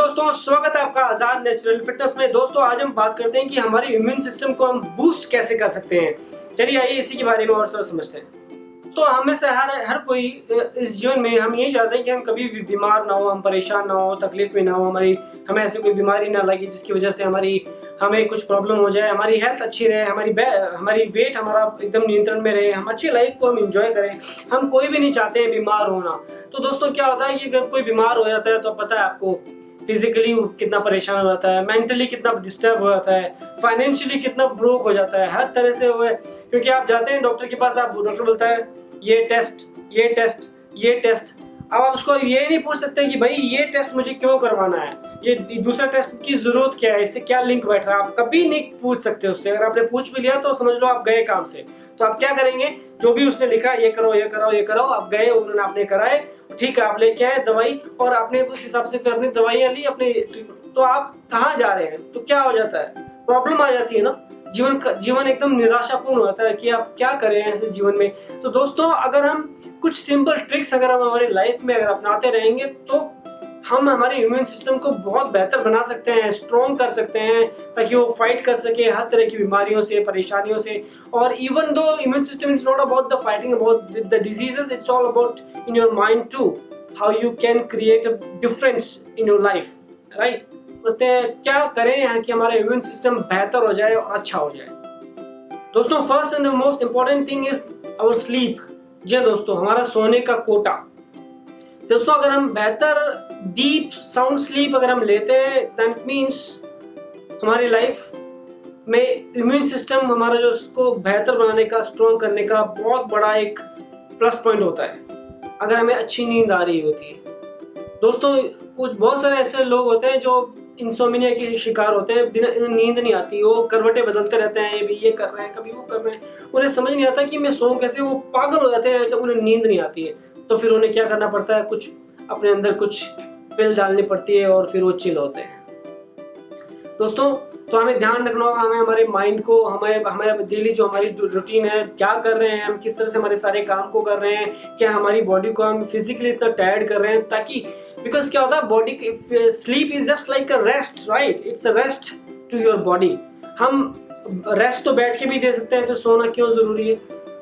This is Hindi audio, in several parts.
दोस्तों, स्वागत है आपका आजाद नेचुरल फिटनेस में। दोस्तों, आज हम बात करते हैं कि हमारे इम्यून सिस्टम को हम बूस्ट कैसे कर सकते हैं। चलिए आइए इसी के बारे में और थोड़ा समझते हैं। तो हमें से हर कोई इस जीवन में हम यही चाहते हैं कि हम कभी भी बीमार ना हो, हम परेशान ना हो, तकलीफ में ना हो, हमें ऐसी कोई बीमारी ना लगे जिसकी वजह से हमें कुछ प्रॉब्लम हो जाए, हमारी हेल्थ अच्छी रहे, हमारी वेट हमारा एकदम नियंत्रण में रहे, हम अच्छी लाइफ को हम एंजॉय करें। हम कोई भी नहीं चाहते हैं बीमार होना। तो दोस्तों, क्या होता है कि जब कोई बीमार हो जाता है तो पता है आपको फिजिकली कितना परेशान हो जाता है, मेंटली कितना डिस्टर्ब हो जाता है, फाइनेंशियली कितना ब्रोक हो जाता है, हर तरह से हुए। क्योंकि आप जाते हैं डॉक्टर के पास, आप डॉक्टर बोलता है ये टेस्ट, ये टेस्ट, ये टेस्ट। अब आप उसको ये नहीं पूछ सकते कि भाई ये टेस्ट मुझे क्यों करवाना है, ये दूसरा टेस्ट की जरूरत क्या है, इससे क्या लिंक बैठ रहा है। आप कभी नहीं पूछ सकते उससे। अगर आपने पूछ भी लिया तो समझ लो आप गए काम से। तो आप क्या करेंगे, जो भी उसने लिखा ये करो, ये करो, ये करो, आप गए, उन्होंने आपने कराए, ठीक है, आप लेके आए दवाई और आपने उस हिसाब से फिर अपनी दवाइयाँ ली अपने। तो आप कहाँ जा रहे हैं, तो क्या हो जाता है, प्रॉब्लम आ जाती है ना। जीवन एकदम निराशापूर्ण होता है कि आप क्या करें ऐसे जीवन में। तो दोस्तों, अगर हम कुछ सिंपल ट्रिक्स अगर हम हमारी लाइफ में अगर अपनाते रहेंगे तो हम हमारे इम्यून सिस्टम को बहुत बेहतर बना सकते हैं, स्ट्रॉन्ग कर सकते हैं, ताकि वो फाइट कर सके हर तरह की बीमारियों से, परेशानियों से। और even though immune system is not about the fighting about the diseases, it's all about in your mind too, how you can create a difference in your life, right. सोचते हैं क्या करें कि हमारा इम्यून सिस्टम बेहतर हो जाए और अच्छा हो जाए। दोस्तों, first and the most important thing is our sleep. जी दोस्तों, हमारा सोने का कोटा। दोस्तों, अगर हम बेहतर डीप साउंड स्लीप अगर हम लेते हैं, दैट मीन्स हमारी लाइफ में इम्यून सिस्टम हमारा जो उसको बेहतर बनाने का, स्ट्रॉन्ग करने का बहुत बड़ा एक प्लस पॉइंट होता है अगर हमें अच्छी नींद आ रही होती है। दोस्तों, बहुत सारे ऐसे लोग होते हैं जो इंसोमिनिया के शिकार होते हैं, बिना नींद नहीं आती, वो करवटें बदलते रहते हैं, भी ये कर रहे हैं, कभी वो कर रहे हैं, उन्हें समझ नहीं आता कि मैं सोऊं कैसे। वो पागल हो जाते हैं जब उन्हें नींद नहीं आती है। तो फिर उन्हें क्या करना पड़ता है, कुछ अपने अंदर कुछ पिल डालनी पड़ती है और फिर वो चिल होते हैं। दोस्तों, तो हमें ध्यान रखना होगा, हमें हमारे माइंड को, हमारे डेली जो हमारी रूटीन है, क्या कर रहे हैं हम, किस तरह से हमारे सारे काम को कर रहे हैं, क्या हमारी बॉडी को हम फिजिकली इतना टायर्ड कर रहे हैं, ताकि बिकॉज क्या होता है, body sleep is just like a rest, right. It's a rest to your body. हम रेस्ट तो बैठ के भी दे सकते हैं, फिर सोना क्यों जरूरी है,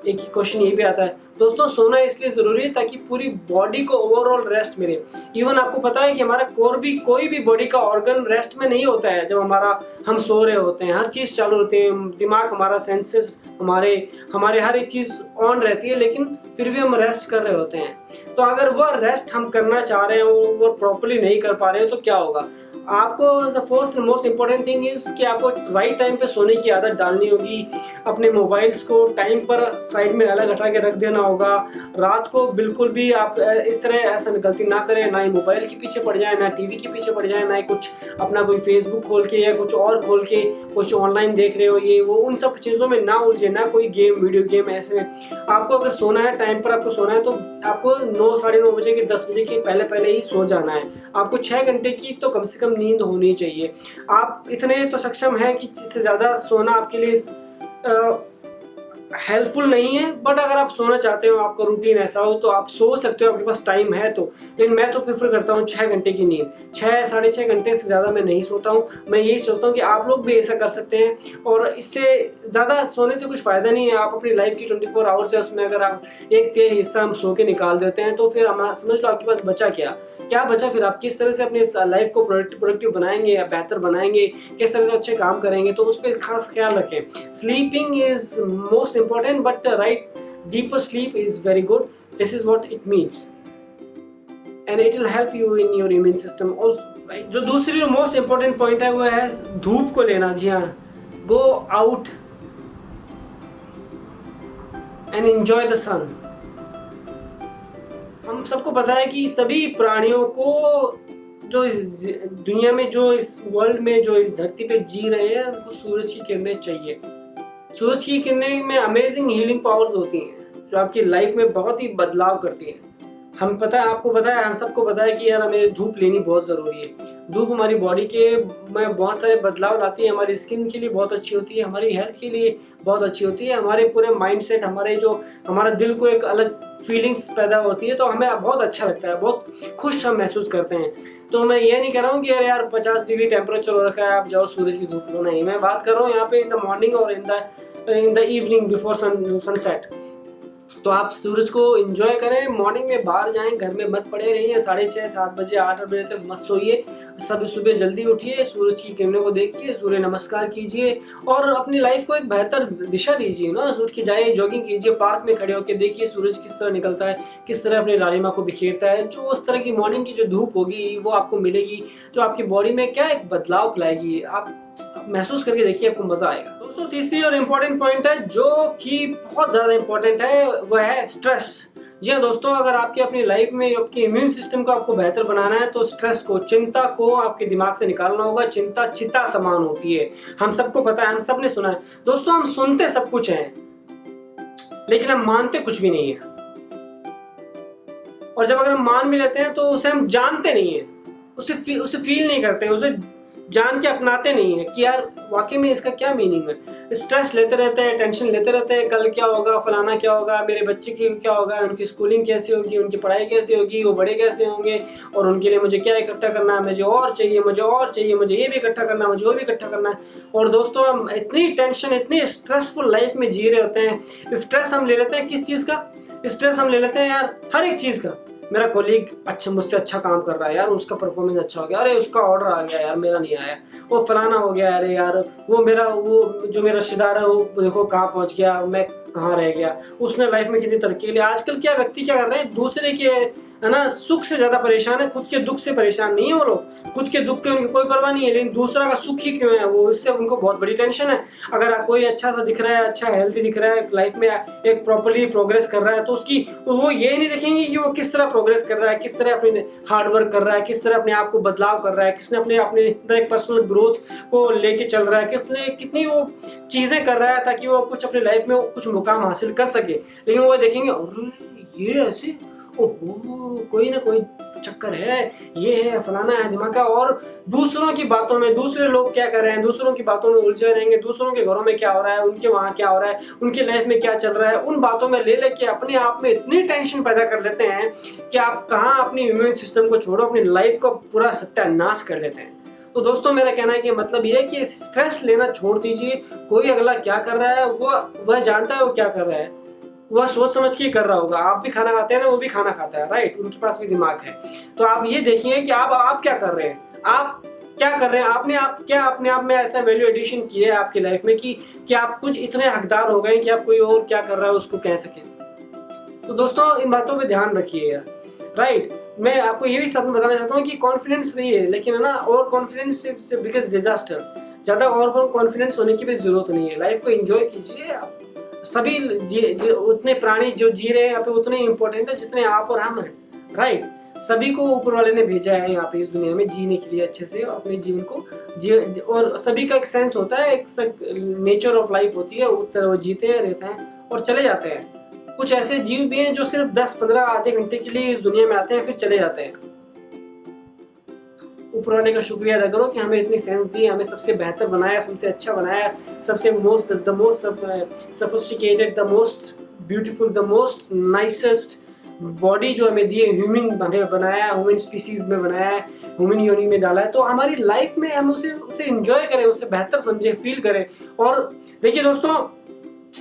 एक ही क्वेश्चन ये भी आता है। दोस्तों, सोना इसलिए जरूरी है ताकि पूरी बॉडी को ओवरऑल रेस्ट मिले। इवन आपको पता है कि हमारा कोई भी बॉडी का ऑर्गन रेस्ट में नहीं होता है जब हम सो रहे होते हैं। हर चीज़ चालू होती है, दिमाग, हमारा सेंसेस, हमारे हर एक चीज़ ऑन रहती है, लेकिन फिर भी हम रेस्ट कर रहे होते हैं। तो अगर वो रेस्ट हम करना चाह रहे हैं, वो प्रॉपरली नहीं कर पा रहे हो, तो क्या होगा आपको। The first most important thing is कि आपको राइट टाइम पे सोने की आदत डालनी होगी। अपने मोबाइल्स को टाइम पर साइड में अलग हटा के रख देना होगा। रात को बिल्कुल भी आप इस तरह ऐसा गलती ना करें, ना ही मोबाइल के पीछे पड़ जाए, ना टीवी के पीछे पड़ जाए, ना ही कुछ अपना कोई फेसबुक खोल के या कुछ और खोल के कुछ ऑनलाइन देख रहे हो, ये वो उन सब चीज़ों में ना उलझे, ना कोई वीडियो गेम। ऐसे में आपको अगर सोना है, टाइम पर आपको सोना है, तो आपको 9, साढ़े 9 बजे के 10 बजे के पहले ही सो जाना है। आपको 6 घंटे की तो कम से कम नींद होनी चाहिए। आप इतने तो सक्षम है कि इससे ज़्यादा सोना आपके लिए हेल्पफुल नहीं है, बट अगर आप सोना चाहते हो, आपका रूटीन ऐसा हो, तो आप सो सकते हो, आपके पास टाइम है तो। लेकिन मैं तो प्रेफर करता हूँ 6 घंटे की नींद। 6, साढ़े 6 घंटे से ज़्यादा मैं नहीं सोता हूँ। मैं यही सोचता हूँ कि आप लोग भी ऐसा कर सकते हैं, और इससे ज़्यादा सोने से कुछ फ़ायदा नहीं है। आप अपनी लाइफ की 24 आवर्स है, उसमें अगर आप एक तिहाई हिस्सा हम सो के निकाल देते हैं, तो फिर हम समझ लो आपके पास बचा क्या बचा। फिर आप किस तरह से अपनी लाइफ को प्रोडक्टिव बनाएंगे या बेहतर बनाएंगे, किस तरह से अच्छे काम करेंगे, तो उस पर खास ख्याल रखें। Sleeping is most important, but the right deeper sleep is very good. This is what it means, and it will help you in your immune system also, right? जो दूसरी मोस्ट important point है वो है धूप को लेना। जी हाँ, go out and enjoy the sun। हम सबको पता है कि सभी प्राणियों को, जो इस दुनिया में, जो इस वर्ल्ड में, जो इस धरती पे जी रहे हैं, उनको सूरज की किरणें चाहिए। सूरज की किरणें में अमेजिंग हीलिंग पावर्स होती हैं, जो आपकी लाइफ में बहुत ही बदलाव करती हैं। हम पता है, आपको पता है, हम सबको पता है कि यार हमें धूप लेनी बहुत ज़रूरी है। धूप हमारी बॉडी के में बहुत सारे बदलाव लाती है, हमारी स्किन के लिए बहुत अच्छी होती है, हमारी हेल्थ के लिए बहुत अच्छी होती है, हमारे पूरे माइंडसेट, हमारा दिल को एक अलग फीलिंग्स पैदा होती है, तो हमें बहुत अच्छा लगता है, बहुत खुश हम महसूस करते हैं। तो मैं ये नहीं कह रहा हूँ कि यार 50 डिग्री टेम्परेचर हो रखा है आप जाओ सूरज की धूप लो, नहीं, मैं बात कर रहा हूँ यहाँ पे इन द मॉर्निंग और in the evening before sunset. तो आप सूरज को एंजॉय करें, मॉर्निंग में बाहर जाएं, घर में मत पड़े रहिए, 6:30 7 बजे 8 बजे तक मत सोइए, सब सुबह जल्दी उठिए, सूरज की किरणों को देखिए, सूर्य नमस्कार कीजिए और अपनी लाइफ को एक बेहतर दिशा दीजिए ना। उठ के जाइए, जॉगिंग कीजिए, पार्क में खड़े होकर देखिए सूरज किस तरह निकलता है, किस तरह अपनी लालिमा को बिखेरता है। जो उस तरह की मॉर्निंग की जो धूप होगी वो आपको मिलेगी, जो आपकी बॉडी में क्या एक बदलाव लाएगी, आप महसूस करके देखिए, आपको मजा आएगा। दोस्तों तीसरी और इम्पोर्टेंट पॉइंट है जो कि बहुत ज़्यादा इम्पोर्टेंट है, वह है स्ट्रेस। जी हाँ दोस्तों, अगर आपकी अपनी लाइफ में आपके इम्यून सिस्टम को आपको बेहतर बनाना है तो स्ट्रेस को, चिंता को आपके दिमाग से निकालना होगा। चिंता चिता समान होती है, हम सबको पता है, हम सब ने सुना है। दोस्तों हम सुनते सब कुछ हैं लेकिन हम मानते कुछ भी नहीं है, और जब अगर हम मान भी लेते हैं तो उसे हम जानते नहीं है, उसे फील नहीं करते, उसे जान के अपनाते नहीं है कि यार वाकई में इसका क्या मीनिंग है। स्ट्रेस लेते रहते हैं, टेंशन लेते रहते हैं, कल क्या होगा, फलाना क्या होगा, मेरे बच्चे की क्या होगा, उनकी स्कूलिंग कैसे होगी, उनकी पढ़ाई कैसे होगी, वो बड़े कैसे होंगे, और उनके लिए मुझे क्या इकट्ठा करना है, मुझे और चाहिए, मुझे ये भी इकट्ठा करना है, मुझे वो भी इकट्ठा करना है। और दोस्तों हम इतनी टेंशन, इतनी स्ट्रेसफुल लाइफ में जी रहे होते हैं। स्ट्रेस हम ले लेते हैं किस चीज़ का? स्ट्रेस हम ले लेते हैं यार हर एक चीज़ का। मेरा कोलीग मुझसे अच्छा काम कर रहा है यार, उसका परफॉर्मेंस अच्छा हो गया, अरे उसका ऑर्डर आ गया यार, मेरा नहीं आया, वो फलाना हो गया, अरे यार वो जो मेरा रिश्तेदार है वो देखो कहाँ पहुँच गया, मैं कहाँ रह गया, उसने लाइफ में कितनी तरक्की के लिए। आजकल क्या व्यक्ति क्या कर रहे हैं, दूसरे के है ना सुख से ज़्यादा परेशान है, खुद के दुख से परेशान नहीं है वो लोग। खुद के दुख के उनकी कोई परवाह नहीं है, लेकिन दूसरा का सुख ही क्यों है, वो इससे उनको बहुत बड़ी टेंशन है। अगर कोई अच्छा सा दिख रहा है, अच्छा हेल्थी दिख रहा है, लाइफ में एक प्रॉपर्ली प्रोग्रेस कर रहा है, तो उसकी वो ये नहीं देखेंगे कि वो किस तरह प्रोग्रेस कर रहा है, किस तरह अपने हार्डवर्क कर रहा है, किस तरह अपने आप को बदलाव कर रहा है, किसने अपने एक पर्सनल ग्रोथ को लेके चल रहा है, किसने कितनी वो चीज़ें कर रहा है ताकि वो कुछ अपनी लाइफ में कुछ मुकाम हासिल कर सके। लेकिन वो देखेंगे अरे ये ऐसे, ओहो कोई ना कोई चक्कर है, ये है फलाना है दिमाग, और दूसरों की बातों में, दूसरे लोग क्या कर रहे हैं, दूसरों की बातों में उलझे रहेंगे, दूसरों के घरों में क्या हो रहा है, उनके वहाँ क्या हो रहा है, उनके लाइफ में क्या चल रहा है, उन बातों में ले लेके अपने आप में इतनी टेंशन पैदा कर लेते हैं कि आप कहाँ अपनी इम्यून सिस्टम को छोड़ो, अपनी लाइफ को पूरा सत्यानाश कर लेते हैं। तो दोस्तों मेरा कहना है कि मतलब ये है कि स्ट्रेस लेना छोड़ दीजिए। कोई अगला क्या कर रहा है वह जानता है वो क्या कर रहा है, वह सोच समझ के कर रहा होगा। आप भी खाना खाते हैं ना, वो भी खाना खाता है, राइट, उनके पास भी दिमाग है। तो आप ये देखिए कि आप क्या कर रहे हैं, आप क्या कर रहे हैं, क्या अपने आप में ऐसा वैल्यू एडिशन किया है आपकी लाइफ में कि आप कुछ इतने हकदार हो गए कि आप कोई और क्या कर रहा है उसको कह सकें। तो दोस्तों इन बातों पे ध्यान रखिएगा, राइट। मैं आपको ये भी साथ में बताना चाहता हूँ कि कॉन्फिडेंस नहीं है, लेकिन है ना, और confidence it's the biggest disaster. ज़्यादा और कॉन्फिडेंस होने की भी जरूरत नहीं है। लाइफ को एंजॉय कीजिए। आप सभी उतने प्राणी जो जी रहे हैं यहाँ पे उतने इम्पोर्टेंट है जितने आप और हम हैं, राइट। सभी को ऊपर वाले ने भेजा है यहाँ पे इस दुनिया में जीने के लिए, अच्छे से अपने जीवन को और सभी का एक सेंस होता है, एक नेचर ऑफ लाइफ होती है, उस तरह वो जीते हैं, रहते हैं और चले जाते हैं। कुछ ऐसे जीव भी हैं जो सिर्फ 10-15 आधे घंटे के लिए इस दुनिया में आते हैं फिर चले जाते हैं। ऊपर वाले का शुक्रिया अदा करो कि हमें इतनी सेंस दी, हमें सबसे बेहतर बनाया, सबसे अच्छा बनाया, सबसे the most sophisticated, the most beautiful, the most nicest body जो हमें दी है, ह्यूमन हमें बनाया, ह्यूमन स्पीसीज में बनाया है, ह्यूमन योनि में डाला है। तो हमारी लाइफ में हम उसे एंजॉय करें, उसे बेहतर समझे, फील करें। और देखिए दोस्तों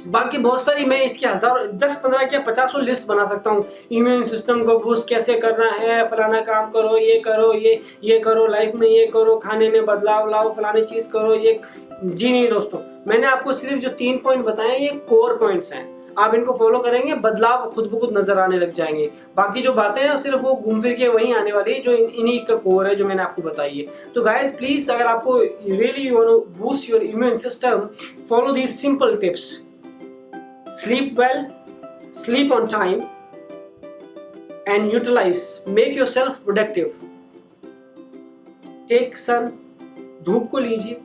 बाकी बहुत सारी, मैं इसकी 10-15 क्या 50 लिस्ट बना सकता हूँ। इम्यून सिस्टम को बूस्ट कैसे करना है, फलाना काम करो, ये करो, ये करो, लाइफ में ये करो, खाने में बदलाव लाओ, फलानी चीज़ करो, ये। जी नहीं दोस्तों, मैंने आपको सिर्फ जो 3 पॉइंट बताए ये कोर पॉइंट्स हैं। आप इनको फॉलो करेंगे, बदलाव खुद ब खुद नजर आने लग जाएंगे। बाकी जो बातें हैं सिर्फ वो घूम फिर के वहीं आने वाली है जो इन्हीं का कोर है जो मैंने आपको बताई है। तो गाइस प्लीज, अगर आपको really you want to boost your immune system, follow these simple tips. Sleep well, sleep on time, and utilize, make yourself productive. Take sun, धूप को लीजिए,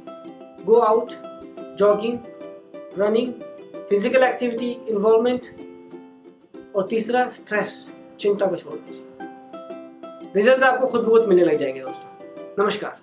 go out, jogging, running, physical activity, involvement। और तीसरा स्ट्रेस, चिंता को छोड़ दीजिए, रिजल्ट आपको खुद ब खुद मिलने लग जाएंगे दोस्तों। नमस्कार।